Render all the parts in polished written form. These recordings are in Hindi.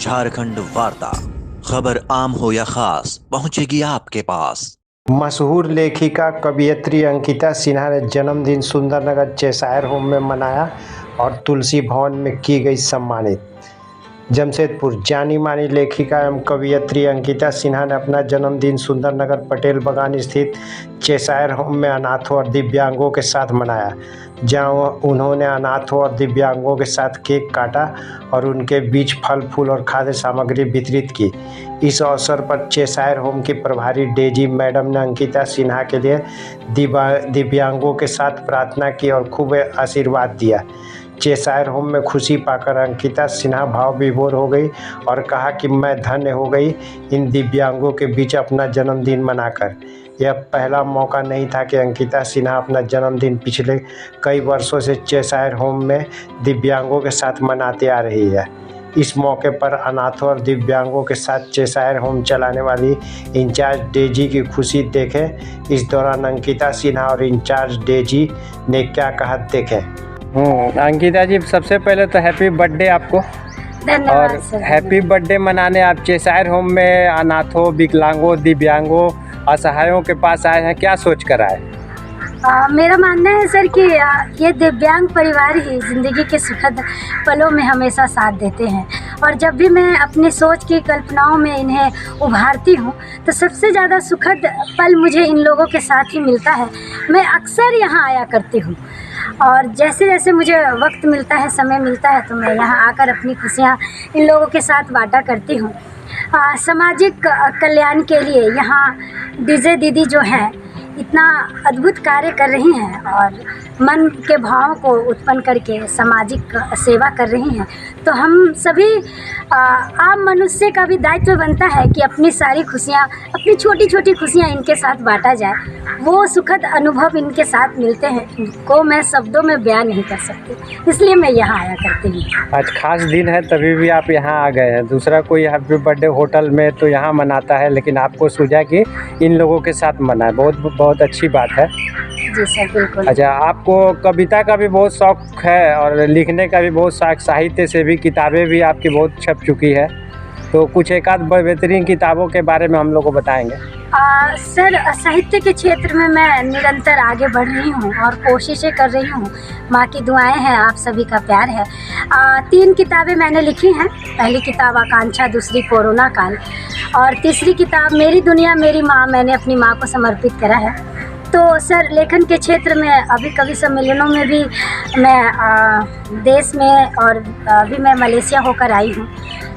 झारखंड वार्ता, खबर आम हो या खास पहुंचेगी आपके पास। मशहूर लेखिका कवयित्री अंकिता सिन्हा ने जन्मदिन सुंदरनगर चेसायर होम में मनाया और तुलसी भवन में की गई सम्मानित। जमशेदपुर जानी मानी लेखिका एवं कवयित्री अंकिता सिन्हा ने अपना जन्मदिन सुंदरनगर पटेल बागान स्थित चेसायर होम में अनाथों और दिव्यांगों के साथ मनाया, जहां उन्होंने अनाथों और दिव्यांगों के साथ केक काटा और उनके बीच फल फूल और खाद्य सामग्री वितरित की। इस अवसर पर चेसायर होम की प्रभारी डेजी मैडम ने अंकिता सिन्हा के लिए दिव्यांगों के साथ प्रार्थना की और खूब आशीर्वाद दिया। चेसायर होम में खुशी पाकर अंकिता सिन्हा भाव विभोर हो गई और कहा कि मैं धन्य हो गई इन दिव्यांगों के बीच अपना जन्मदिन मनाकर। यह पहला मौका नहीं था कि अंकिता सिन्हा अपना जन्मदिन पिछले कई वर्षों से चेसायर होम में दिव्यांगों के साथ मनाते आ रही है। इस मौके पर अनाथों और दिव्यांगों के साथ चेसायर होम चलाने वाली इंचार्ज डेजी की खुशी देखें। इस दौरान अंकिता सिन्हा और इंचार्ज डेजी ने क्या कहा देखें। अंकिता जी, सबसे पहले तो हैप्पी बर्थडे आपको। धन्यवाद और सर। हैप्पी बर्थडे मनाने आप चेसायर होम में अनाथों, विकलांगों, दिव्यांगों, असहायों के पास आए हैं, क्या सोच कर आए? मेरा मानना है सर कि ये दिव्यांग परिवार ही ज़िंदगी के सुखद पलों में हमेशा साथ देते हैं, और जब भी मैं अपनी सोच की कल्पनाओं में इन्हें उभारती हूँ तो सबसे ज़्यादा सुखद पल मुझे इन लोगों के साथ ही मिलता है। मैं अक्सर यहाँ आया करती हूँ और जैसे जैसे मुझे वक्त मिलता है, समय मिलता है, तो मैं यहाँ आकर अपनी खुशियाँ इन लोगों के साथ बांटा करती हूँ। सामाजिक कल्याण के लिए यहाँ डीजे दीदी जो हैं इतना अद्भुत कार्य कर रही हैं और मन के भावों को उत्पन्न करके सामाजिक सेवा कर रही हैं। तो हम सभी आम मनुष्य का भी दायित्व बनता है कि अपनी सारी खुशियाँ, अपनी छोटी छोटी खुशियाँ इनके साथ बांटा जाए। वो सुखद अनुभव इनके साथ मिलते हैं, इनको मैं शब्दों में बयान नहीं कर सकती, इसलिए मैं यहाँ आया करती हूँ। आज खास दिन है तभी भी आप यहाँ आ गए हैं। दूसरा कोई हैप्पी बर्थडे होटल में तो यहाँ मनाता है, लेकिन आपको सूझा कि इन लोगों के साथ मनाए, बहुत अच्छी बात है। जी सर, बिल्कुल। अच्छा, आपको कविता का भी बहुत शौक है और लिखने का भी बहुत शौक, साहित्य से भी किताबें भी आपकी बहुत छप चुकी है, तो कुछ एक आध बेहतरीन किताबों के बारे में हम लोग को बताएंगे। सर, साहित्य के क्षेत्र में मैं निरंतर आगे बढ़ रही हूँ और कोशिशें कर रही हूँ। माँ की दुआएं हैं, आप सभी का प्यार है। 3 किताबें मैंने लिखी हैं। पहली किताब आकांक्षा, दूसरी कोरोना काल, और तीसरी किताब मेरी दुनिया मेरी माँ, मैंने अपनी माँ को समर्पित करा है। तो सर, लेखन के क्षेत्र में अभी कवि सम्मेलनों में भी मैं देश में, और अभी मैं मलेशिया होकर आई हूँ,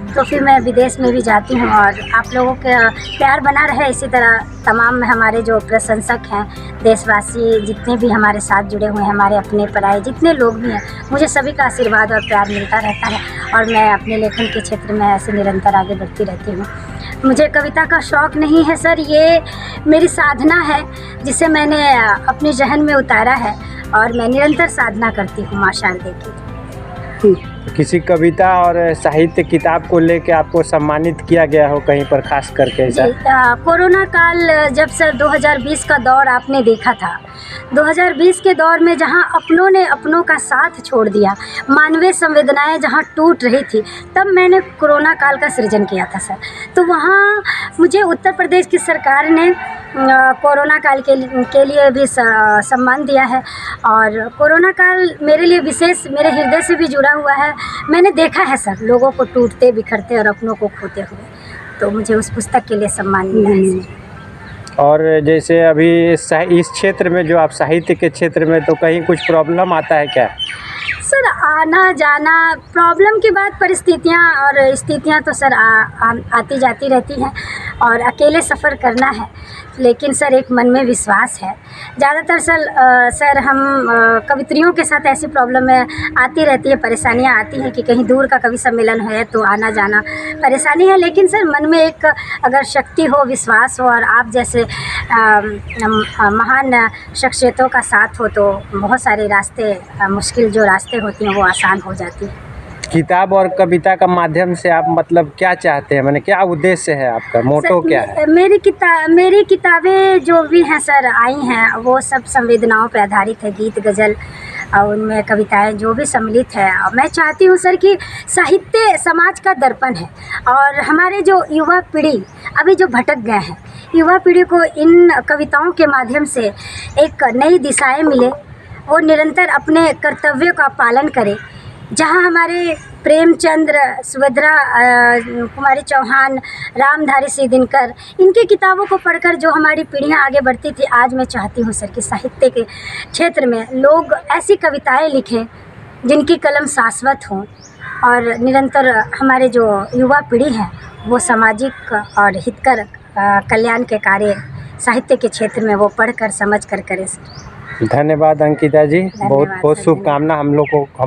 तो फिर मैं विदेश में भी जाती हूँ। और आप लोगों का प्यार बना रहे इसी तरह। तमाम हमारे जो प्रशंसक हैं, देशवासी जितने भी हमारे साथ जुड़े हुए हैं, हमारे अपने पराए जितने लोग भी हैं, मुझे सभी का आशीर्वाद और प्यार मिलता रहता है और मैं अपने लेखन के क्षेत्र में ऐसे निरंतर आगे बढ़ती रहती हूँ। मुझे कविता का शौक़ नहीं है सर, ये मेरी साधना है जिसे मैंने अपने जहन में उतारा है और मैं निरंतर साधना करती हूँ माँ शारदे की। किसी कविता और साहित्य किताब को लेके आपको सम्मानित किया गया हो कहीं पर खास करके ऐसा? कोरोना काल, जब सर 2020 का दौर आपने देखा था, 2020 के दौर में जहां अपनों ने अपनों का साथ छोड़ दिया, मानवीय संवेदनाएं जहां टूट रही थी, तब मैंने कोरोना काल का सृजन किया था सर। तो वहां मुझे उत्तर प्रदेश की सरकार ने कोरोना काल के लिए भी सम्मान दिया है, और कोरोना काल मेरे लिए विशेष, मेरे हृदय से भी जुड़ा हुआ है। मैंने देखा है सर लोगों को टूटते बिखरते और अपनों को खोते हुए, तो मुझे उस पुस्तक के लिए सम्मान मिला है सर। और जैसे अभी इस क्षेत्र में, जो आप साहित्य के क्षेत्र में, तो कहीं कुछ प्रॉब्लम आता है क्या? सर, आना जाना, प्रॉब्लम की बात, परिस्थितियाँ और स्थितियाँ तो सर आती जाती रहती हैं, और अकेले सफ़र करना है, लेकिन सर एक मन में विश्वास है। ज़्यादातर सर हम कवित्रियों के साथ ऐसी प्रॉब्लम आती रहती है, परेशानियाँ आती हैं कि कहीं दूर का कवि सम्मेलन है तो आना जाना परेशानी है, लेकिन सर मन में एक अगर शक्ति हो, विश्वास हो और आप जैसे महान शख्सियतों का साथ हो तो बहुत सारे रास्ते, मुश्किल जो रास्ते होती हैं वो आसान हो जाती है। किताब और कविता का माध्यम से आप मतलब क्या चाहते हैं, मैंने क्या उद्देश्य है आपका, मोटो क्या है? मेरी किताबें जो भी हैं सर आई हैं वो सब संवेदनाओं पर आधारित है। गीत, गज़ल, और उनमें कविताएं जो भी सम्मिलित है, मैं चाहती हूँ सर कि साहित्य समाज का दर्पण है और हमारे जो युवा पीढ़ी अभी जो भटक गए हैं, युवा पीढ़ी को इन कविताओं के माध्यम से एक नई दिशाएं मिले, वो निरंतर अपने कर्तव्यों का पालन करे। जहाँ हमारे प्रेमचंद्र, सुभद्रा कुमारी चौहान, रामधारी सिंह दिनकर, इनकी किताबों को पढ़कर जो हमारी पीढ़ियाँ आगे बढ़ती थी, आज मैं चाहती हूँ सर कि साहित्य के क्षेत्र में लोग ऐसी कविताएं लिखें जिनकी कलम शाश्वत हो और निरंतर हमारे जो युवा पीढ़ी है वो सामाजिक और हितकर कल्याण के कार्य साहित्य के क्षेत्र में वो पढ़कर समझ कर करे सर। धन्यवाद अंकिता जी, बहुत बहुत शुभकामना हम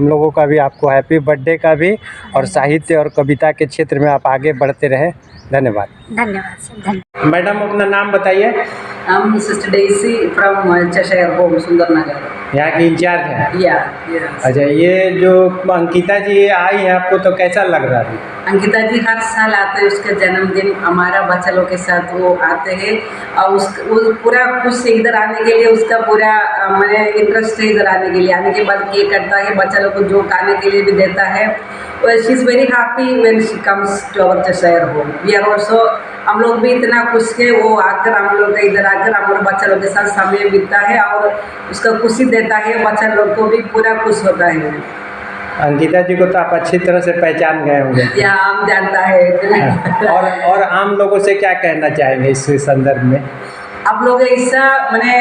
लोगों का भी, आपको हैप्पी बर्थडे का भी, और साहित्य और कविता के क्षेत्र में आप आगे बढ़ते रहे। धन्यवाद। धन्यवाद सर। धन्यवाद। मैडम अपना नाम बताइए। I'm Sister Daisy from Cheshire Home, Sundernagar. यहाँ की इंचार्ज है। Yes. अच्छा, ये जो अंकिता जी आई है आपको तो कैसा लग रहा है? अंकिता जी हर साल आते हैं, उसके जन्मदिन हमारा बच्चा लोग के साथ वो आते हैं और वो पूरा खुश है इधर आने के लिए, उसका पूरा मैंने इंटरेस्ट है इधर आने के लिए। आने के बाद केक करता है, बच्चा लोग को जो खाने के लिए भी देता है। She is very happy when she comes to our Cheshire home. We are also, हम लोग भी इतना खुश है वो आकर हम लोग इधर आकर हमारे बच्चा लोग के साथ समय बीतता है और उसका खुशी देता है, बच्चा लोग को भी पूरा खुश होता है। अंकिता जी को तो आप अच्छी तरह से पहचान गए होंगे। या हम जानता है। और आम लोगों से क्या कहना चाहेंगे इस संदर्भ में? आप लोग ऐसा मैंने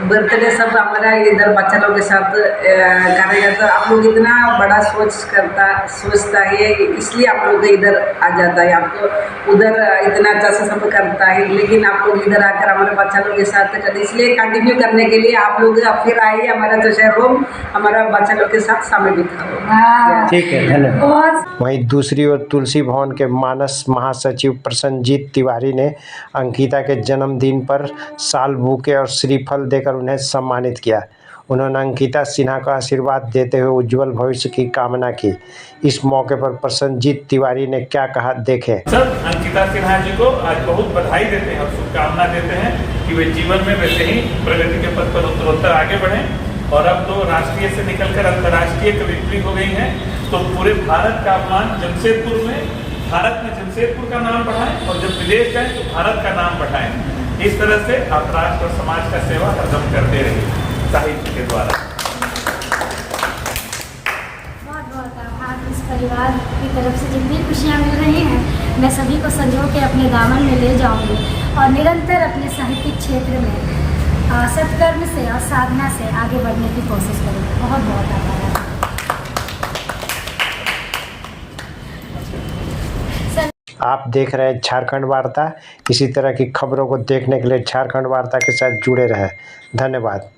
बर्थडे सब हमारा इधर बच्चा लोग के साथ करेगा तो आप लोग इतना बड़ा सोचता है, इसलिए आप लोग इधर आ जाता है। आपको उधर इतना अच्छा से सब करता है, लेकिन आप लोग इधर आकर हमारे बच्चा लोग के साथ करते, इसलिए कंटिन्यू करने के लिए आप लोग फिर आइए हमारा चेशायर होम, हमारा बच्चा लोग के साथ समय बिताओ। ठीक है, धन्यवाद। वहीं दूसरी ओर तुलसी भवन के मानस महासचिव प्रसन्नजीत तिवारी ने अंकिता के जन्मदिन पर साल बुके और श्रीफल देकर उन्हें सम्मानित किया। उन्होंने अंकिता सिन्हा का आशीर्वाद देते हुए उज्जवल भविष्य की कामना की। इस मौके पर प्रसन्नजीत तिवारी ने क्या कहा, देखें। सब अंकिता सिन्हा जी को आज बहुत बधाई देते हैं और शुभकामना देते हैं कि वे जीवन में वैसे ही प्रगति के पथ पर उत्तरोत्तर आगे बढ़ें और अब तो राष्ट्रीय से निकलकर अंतर्राष्ट्रीय कवियत्री हो गई हैं, तो पूरे भारत का अपमान जमशेदपुर में, भारत में जमशेदपुर का नाम बढ़ाएं और जब विदेश जाएं तो भारत का नाम बढ़ाएं। इस तरह से आप राष्ट्र और समाज का सेवा हरदम करते रहिए साहित्य के द्वारा। बहुत बहुत आभार इस परिवार की तरफ से जितनी खुशियाँ मिल रही हैं, मैं सभी को संजो के अपने दामन में ले जाऊंगी और निरंतर अपने साहित्यिक क्षेत्र में सत्कर्म से और साधना से आगे बढ़ने की कोशिश करूँगी। बहुत बहुत आभार। आप देख रहे हैं झारखंड वार्ता। इसी तरह की खबरों को देखने के लिए झारखंड वार्ता के साथ जुड़े रहें। धन्यवाद।